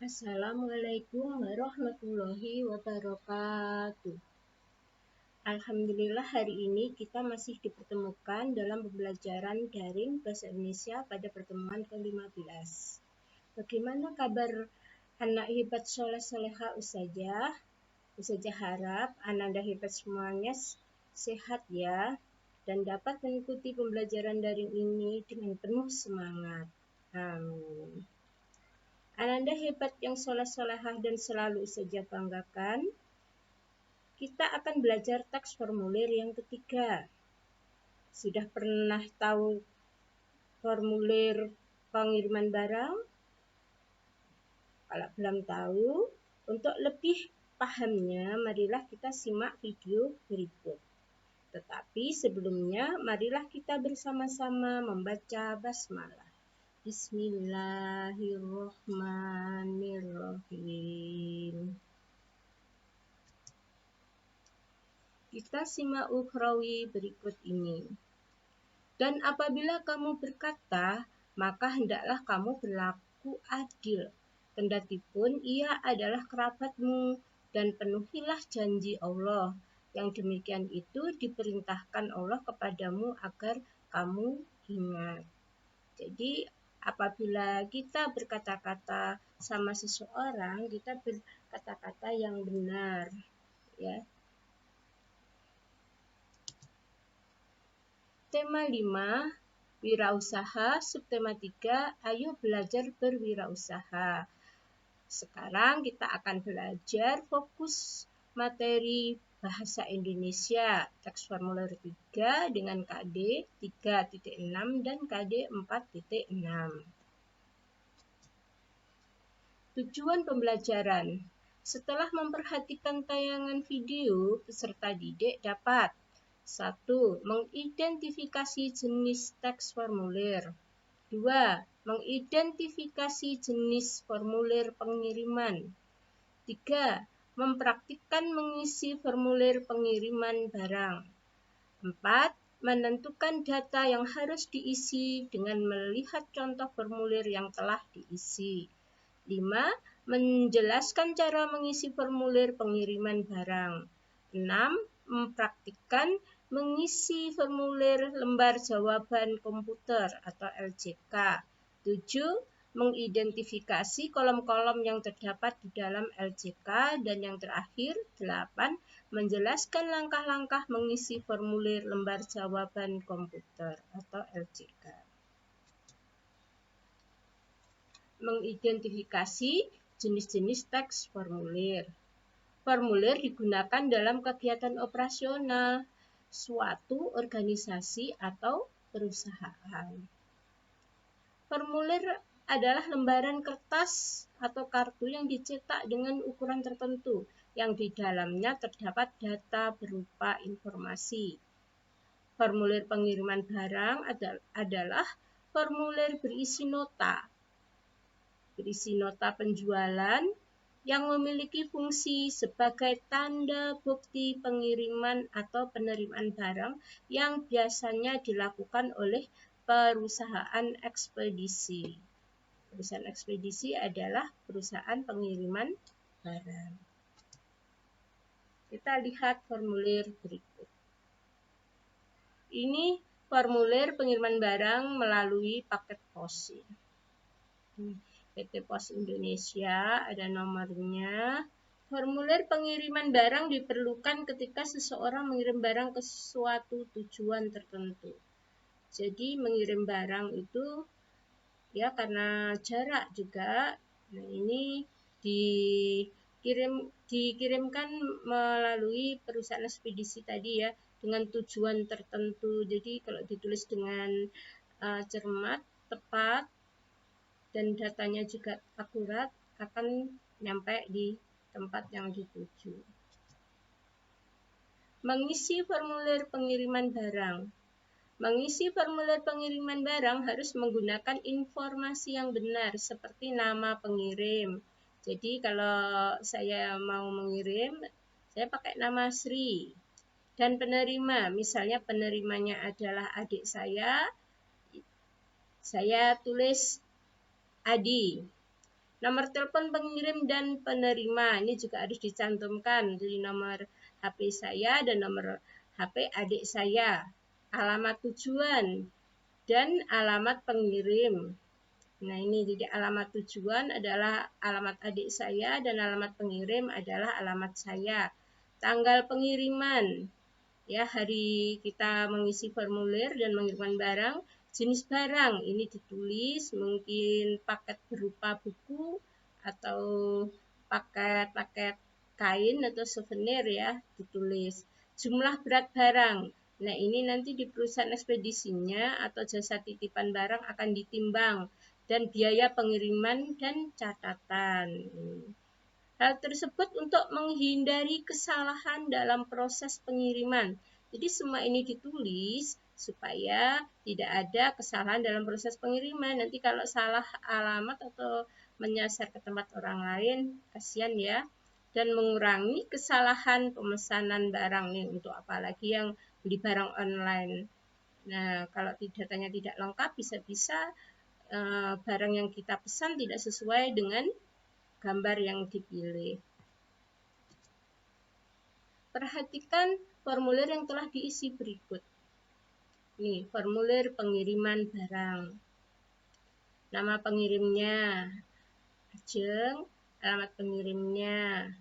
Assalamualaikum warahmatullahi wabarakatuh. Alhamdulillah hari ini kita masih dipertemukan dalam pembelajaran daring Bahasa Indonesia pada pertemuan ke-15. Bagaimana kabar anak hebat soleh soleha Ustazah? Ustazah harap Ananda hebat semuanya sehat ya dan dapat mengikuti pembelajaran daring ini dengan penuh semangat. Amin. Ananda hebat yang soleh-solehah dan selalu saja banggakan. Kita akan belajar teks formulir yang ketiga. Sudah pernah tahu formulir pengiriman barang? Kalau belum tahu, untuk lebih pahamnya, marilah kita simak video berikut. Tetapi sebelumnya, marilah kita bersama-sama membaca basmalah. Bismillahirrahmanirrahim. Kita simak ukhrawi berikut ini. Dan apabila kamu berkata, maka hendaklah kamu berlaku adil, kendatipun ia adalah kerabatmu, dan penuhilah janji Allah. Yang demikian itu diperintahkan Allah kepadamu agar kamu ingat. Jadi apabila kita berkata-kata sama seseorang, kita berkata-kata yang benar, ya. Tema 5, wirausaha. Subtema 3, ayo belajar berwirausaha. Sekarang kita akan belajar fokus materi Bahasa Indonesia. Teks formulir 3 dengan KD 3.6 dan KD 4.6. Tujuan pembelajaran. Setelah memperhatikan tayangan video, peserta didik dapat 1. Mengidentifikasi jenis teks formulir. 2. Mengidentifikasi jenis formulir pengiriman. 3. Mempraktikkan mengisi formulir pengiriman barang. 4. Menentukan data yang harus diisi dengan melihat contoh formulir yang telah diisi. 5. Menjelaskan cara mengisi formulir pengiriman barang. 6. Mempraktikkan mengisi formulir lembar jawaban komputer atau LJK. 7. Mengidentifikasi kolom-kolom yang terdapat di dalam LJK. Dan yang terakhir, 8. Menjelaskan langkah-langkah mengisi formulir lembar jawaban komputer atau LJK. Mengidentifikasi jenis-jenis teks formulir. Formulir digunakan dalam kegiatan operasional suatu organisasi atau perusahaan. Formulir adalah lembaran kertas atau kartu yang dicetak dengan ukuran tertentu yang di dalamnya terdapat data berupa informasi. Formulir pengiriman barang adalah formulir berisi nota penjualan yang memiliki fungsi sebagai tanda bukti pengiriman atau penerimaan barang yang biasanya dilakukan oleh perusahaan ekspedisi. Perusahaan ekspedisi adalah perusahaan pengiriman barang. Kita lihat formulir berikut. Ini formulir pengiriman barang melalui paket pos. PT Pos Indonesia ada nomornya. Formulir pengiriman barang diperlukan ketika seseorang mengirim barang ke suatu tujuan tertentu. Jadi mengirim barang itu ya karena jarak juga. Nah, ini dikirimkan melalui perusahaan ekspedisi tadi ya dengan tujuan tertentu. Jadi kalau ditulis dengan cermat, tepat, dan datanya juga akurat, akan nyampe di tempat yang dituju. Mengisi formulir pengiriman barang. Mengisi formulir pengiriman barang harus menggunakan informasi yang benar seperti nama pengirim. Jadi kalau saya mau mengirim, saya pakai nama Sri. Dan penerima, misalnya penerimanya adalah adik saya tulis Adi. Nomor telepon pengirim dan penerima ini juga harus dicantumkan, jadi nomor HP saya dan nomor HP adik saya, alamat tujuan dan alamat pengirim. Nah ini jadi alamat tujuan adalah alamat adik saya dan alamat pengirim adalah alamat saya. Tanggal pengiriman, ya hari kita mengisi formulir dan mengirimkan barang. Jenis barang ini ditulis, mungkin paket berupa buku atau paket-paket kain atau souvenir ya ditulis. Jumlah berat barang, nah ini nanti di perusahaan ekspedisinya atau jasa titipan barang akan ditimbang, dan biaya pengiriman dan catatan. Hal tersebut untuk menghindari kesalahan dalam proses pengiriman. Jadi semua ini ditulis supaya tidak ada kesalahan dalam proses pengiriman. Nanti kalau salah alamat atau menyasar ke tempat orang lain, kasihan ya. Dan mengurangi kesalahan pemesanan barang nih, untuk apalagi yang beli barang online. Nah, kalau datanya tidak lengkap, bisa-bisa barang yang kita pesan tidak sesuai dengan gambar yang dipilih. Perhatikan formulir yang telah diisi berikut. Nih, formulir pengiriman barang. Nama pengirimnya, Ajeng, alamat pengirimnya,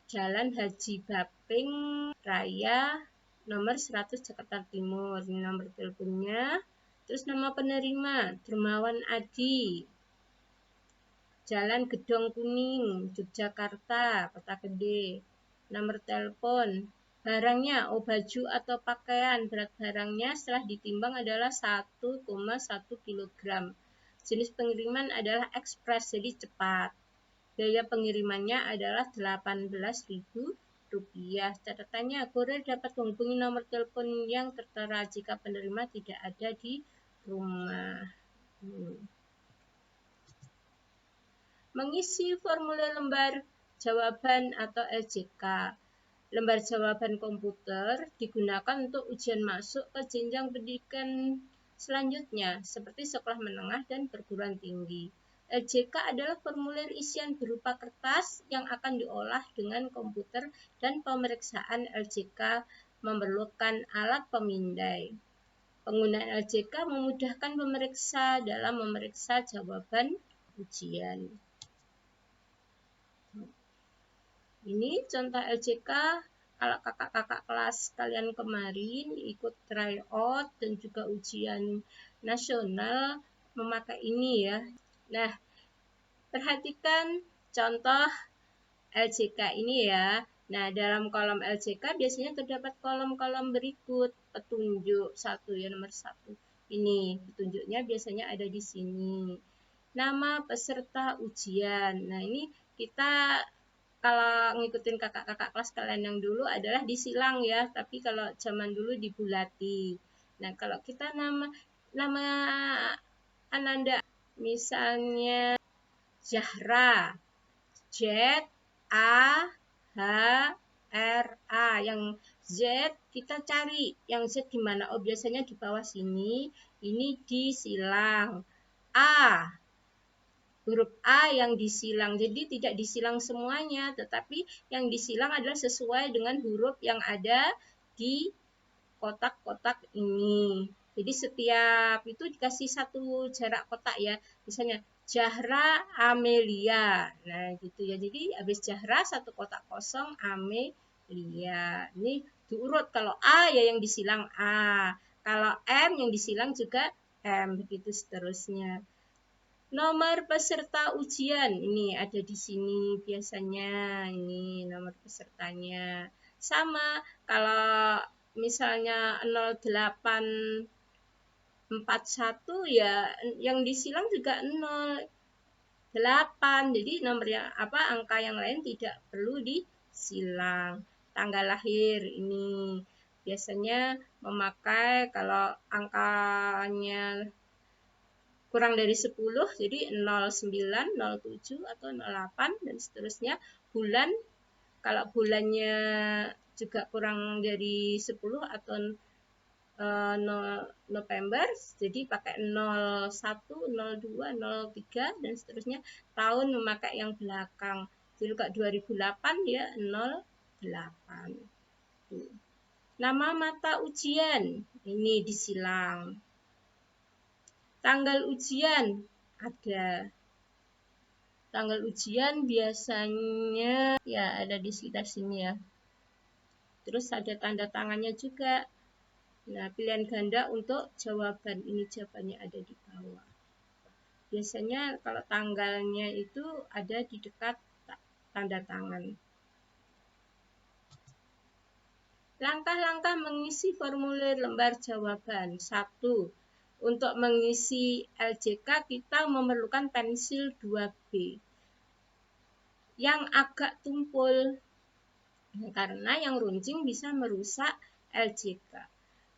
Jalan Haji Baping Raya, nomor 100 Jakarta Timur. Ini nomor teleponnya. Terus nama penerima, Dermawan Adi, Jalan Gedong Kuning, Yogyakarta, Kota Gede. Nomor telepon, barangnya, baju atau pakaian, berat barangnya setelah ditimbang adalah 1,1 kg. Jenis pengiriman adalah ekspres, jadi cepat. Biaya pengirimannya adalah Rp18.000. Catatannya, kurir dapat menghubungi nomor telepon yang tertera jika penerima tidak ada di rumah. Mengisi formulir lembar jawaban atau LJK. Lembar jawaban komputer digunakan untuk ujian masuk ke jenjang pendidikan selanjutnya, seperti sekolah menengah dan perguruan tinggi. LJK adalah formulir isian berupa kertas yang akan diolah dengan komputer, dan pemeriksaan LJK memerlukan alat pemindai. Penggunaan LJK memudahkan pemeriksa dalam memeriksa jawaban ujian. Ini contoh LJK kalau kakak-kakak kelas kalian kemarin ikut tryout dan juga ujian nasional memakai ini ya. Nah, perhatikan contoh LJK ini ya. Nah, dalam kolom LJK biasanya terdapat kolom-kolom berikut. Petunjuk 1 ya, nomor 1. Ini petunjuknya biasanya ada di sini. Nama peserta ujian. Nah, ini kita kalau ngikutin kakak-kakak kelas kalian yang dulu adalah disilang ya, tapi kalau zaman dulu dibulati. Nah, kalau kita nama Ananda misalnya Zahra, Z A H R A, yang Z kita cari yang Z di mana? Oh, biasanya di bawah sini. Ini disilang. A, huruf A yang disilang, jadi tidak disilang semuanya, tetapi yang disilang adalah sesuai dengan huruf yang ada di kotak-kotak ini. Jadi setiap itu dikasih satu jarak kotak ya, misalnya Zahra Amelia, nah gitu ya. Jadi habis Zahra satu kotak kosong, Amelia. Ini diurut, kalau A ya yang disilang A, kalau M yang disilang juga M, begitu seterusnya. Nomor peserta ujian ini ada di sini biasanya, ini nomor pesertanya. Sama kalau misalnya 0841 ya yang disilang juga 08. Jadi nomor yang angka yang lain tidak perlu disilang. Tanggal lahir ini biasanya memakai kalau angkanya kurang dari 10, jadi 09, 07, atau 08, dan seterusnya. Bulan, kalau bulannya juga kurang dari 10 atau November, jadi pakai 01, 02, 03 dan seterusnya. Tahun memakai yang belakang. Jadi kalau 2008 ya 08. Tuh. Nama mata ujian ini disilang. Tanggal ujian ada. Tanggal ujian biasanya ya ada di sekitar sini ya. Terus ada tanda tangannya juga. Nah, pilihan ganda untuk jawaban. Ini jawabannya ada di bawah. Biasanya kalau tanggalnya itu ada di dekat tanda tangan. Langkah-langkah mengisi formulir lembar jawaban. 1. Untuk mengisi LJK kita memerlukan pensil 2B yang agak tumpul karena yang runcing bisa merusak LJK.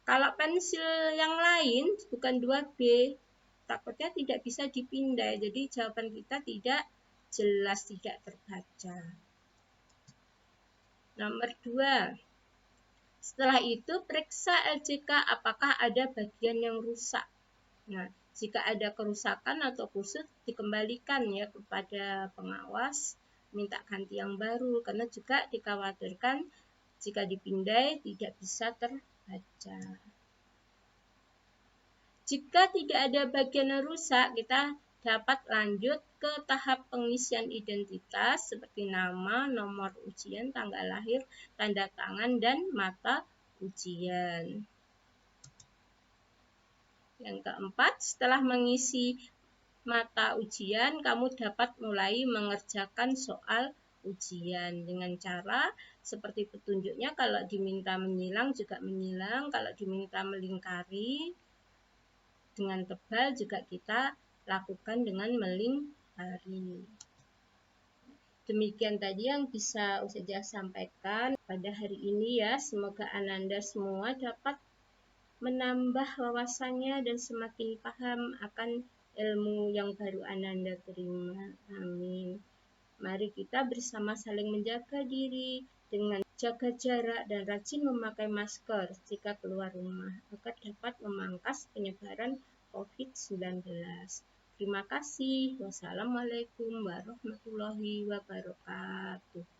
Kalau pensil yang lain bukan 2B, takutnya tidak bisa dipindai, jadi jawaban kita tidak jelas, tidak terbaca. Nomor 2. Setelah itu periksa LJK apakah ada bagian yang rusak. Nah, jika ada kerusakan atau kusut dikembalikan ya kepada pengawas, minta ganti yang baru karena juga dikhawatirkan jika dipindai tidak bisa terbaca. Jika tidak ada bagian yang rusak, kita dapat lanjut ke tahap pengisian identitas seperti nama, nomor ujian, tanggal lahir, tanda tangan, dan mata ujian. Yang keempat, setelah mengisi mata ujian, kamu dapat mulai mengerjakan soal ujian dengan cara seperti petunjuknya. Kalau diminta menyilang juga menyilang, kalau diminta melingkari dengan tebal juga kita lakukan dengan melingkari. Demikian tadi yang bisa Ustazah sampaikan pada hari ini ya. Semoga Ananda semua dapat menambah wawasannya dan semakin paham akan ilmu yang baru Ananda terima. Amin. Mari kita bersama saling menjaga diri dengan jaga jarak dan rajin memakai masker jika keluar rumah agar dapat memangkas penyebaran COVID-19. Terima kasih. Wassalamualaikum warahmatullahi wabarakatuh.